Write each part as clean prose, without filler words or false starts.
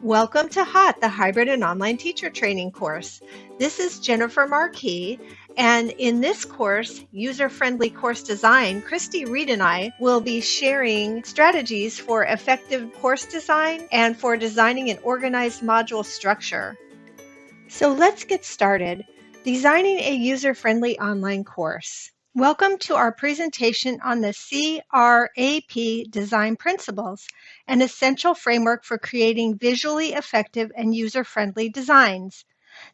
Welcome to HOTT, the Hybrid and Online Teacher Training course. This is Jennifer Marquis, and in this course, User-Friendly Course Design, Christy Reed and I will be sharing strategies for effective course design and for designing an organized module structure. So let's get started. Designing a user-friendly online course. Welcome to our presentation on the C.R.A.P. design principles, an essential framework for creating visually effective and user-friendly designs.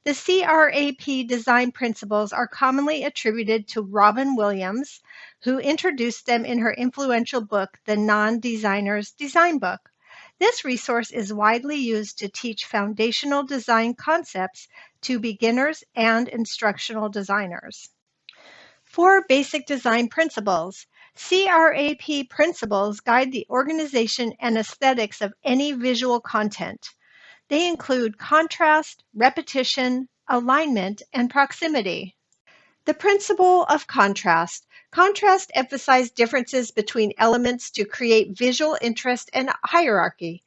The C.R.A.P. design principles are commonly attributed to Robin Williams, who introduced them in her influential book, The Non-Designer's Design Book. This resource is widely used to teach foundational design concepts to beginners and instructional designers. 4 basic design principles. C.R.A.P. principles guide the organization and aesthetics of any visual content. They include contrast, repetition, alignment, and proximity. The principle of contrast. Contrast emphasizes differences between elements to create visual interest and hierarchy.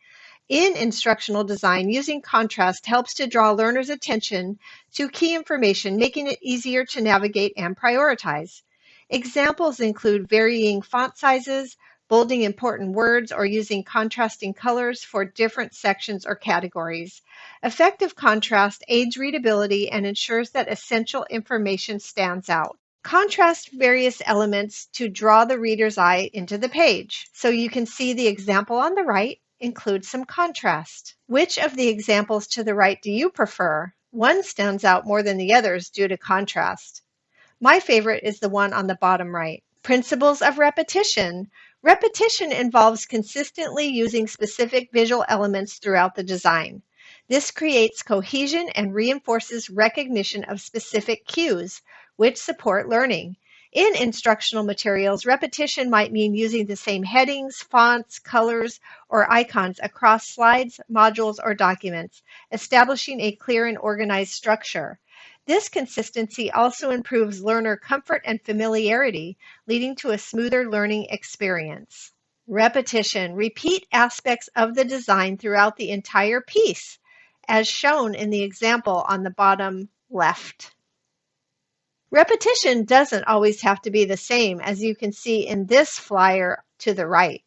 In instructional design, using contrast helps to draw learners' attention to key information, making it easier to navigate and prioritize. Examples include varying font sizes, bolding important words, or using contrasting colors for different sections or categories. Effective contrast aids readability and ensures that essential information stands out. Contrast various elements to draw the reader's eye into the page. So you can see the example on the right includes some contrast. Which of the examples to the right do you prefer? One stands out more than the others due to contrast. My favorite is the one on the bottom right. Principles of repetition. Repetition involves consistently using specific visual elements throughout the design. This creates cohesion and reinforces recognition of specific cues, which support learning. In instructional materials, repetition might mean using the same headings, fonts, colors, or icons across slides, modules, or documents, establishing a clear and organized structure. This consistency also improves learner comfort and familiarity, leading to a smoother learning experience. Repetition. Repeat aspects of the design throughout the entire piece, as shown in the example on the bottom left. Repetition doesn't always have to be the same, as you can see in this flyer to the right.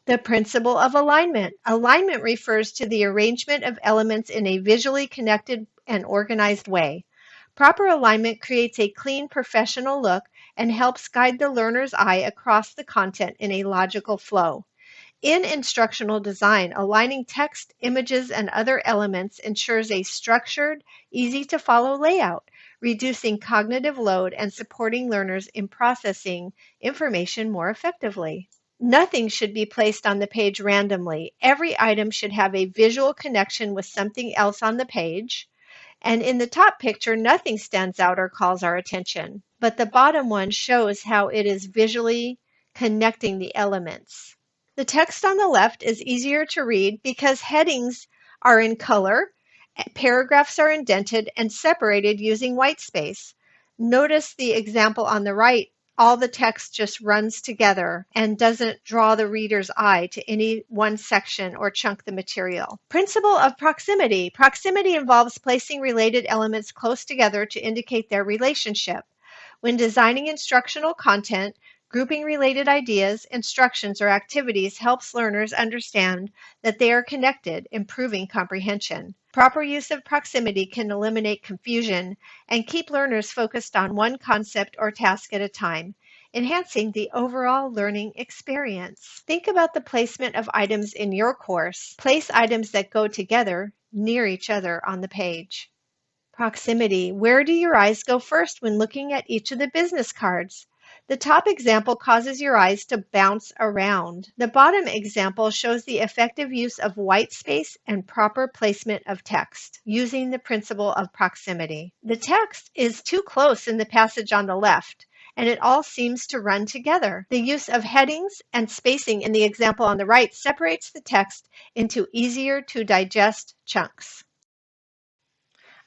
The principle of alignment. Alignment refers to the arrangement of elements in a visually connected and organized way. Proper alignment creates a clean, professional look and helps guide the learner's eye across the content in a logical flow. In instructional design, aligning text, images, and other elements ensures a structured, easy-to-follow layout, reducing cognitive load and supporting learners in processing information more effectively. Nothing should be placed on the page randomly. Every item should have a visual connection with something else on the page. And in the top picture, nothing stands out or calls our attention, but the bottom one shows how it is visually connecting the elements. The text on the left is easier to read because headings are in color, paragraphs are indented and separated using white space. Notice the example on the right. All the text just runs together and doesn't draw the reader's eye to any one section or chunk the material. Principle of proximity. Proximity involves placing related elements close together to indicate their relationship. When designing instructional content, grouping related ideas, instructions, or activities helps learners understand that they are connected, improving comprehension. Proper use of proximity can eliminate confusion and keep learners focused on one concept or task at a time, enhancing the overall learning experience. Think about the placement of items in your course. Place items that go together near each other on the page. Proximity. Where do your eyes go first when looking at each of the business cards? The top example causes your eyes to bounce around. The bottom example shows the effective use of white space and proper placement of text, using the principle of proximity. The text is too close in the passage on the left, and it all seems to run together. The use of headings and spacing in the example on the right separates the text into easier to digest chunks.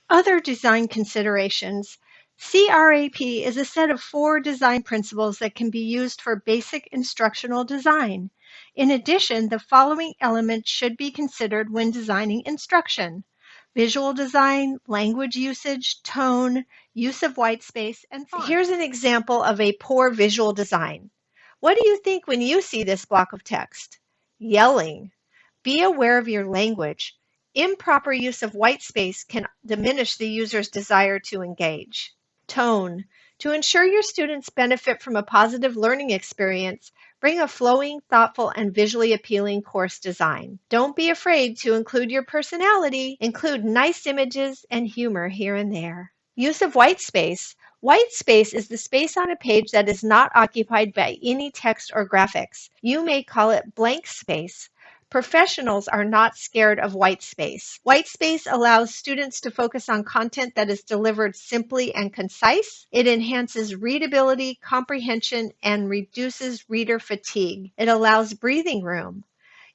Other design considerations. C.R.A.P. is a set of 4 design principles that can be used for basic instructional design. In addition, the following elements should be considered when designing instruction: visual design, language usage, tone, use of white space, and font. Here's an example of a poor visual design. What do you think when you see this block of text? Yelling. Be aware of your language. Improper use of white space can diminish the user's desire to engage. Tone. To ensure your students benefit from a positive learning experience, bring a flowing, thoughtful, and visually appealing course design. Don't be afraid to include your personality. Include nice images and humor here and there. Use of white space. White space is the space on a page that is not occupied by any text or graphics. You may call it blank space. Professionals are not scared of white space. White space allows students to focus on content that is delivered simply and concise. It enhances readability, comprehension, and reduces reader fatigue. It allows breathing room.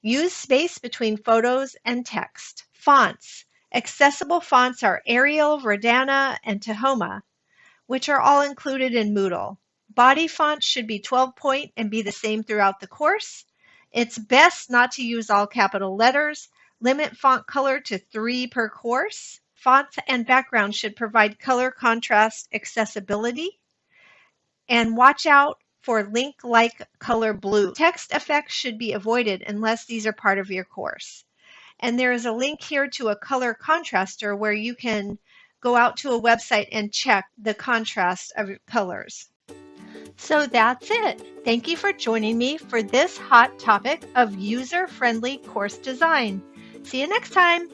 Use space between photos and text. Fonts. Accessible fonts are Arial, Verdana, and Tahoma, which are all included in Moodle. Body fonts should be 12-point and be the same throughout the course. It's best not to use all capital letters. Limit font color to 3 per course. Fonts and backgrounds should provide color contrast accessibility. And watch out for link-like color blue. Text effects should be avoided unless these are part of your course. And there is a link here to a color contraster where you can go out to a website and check the contrast of colors. So that's it. Thank you for joining me for this hot topic of user-friendly course design. See you next time.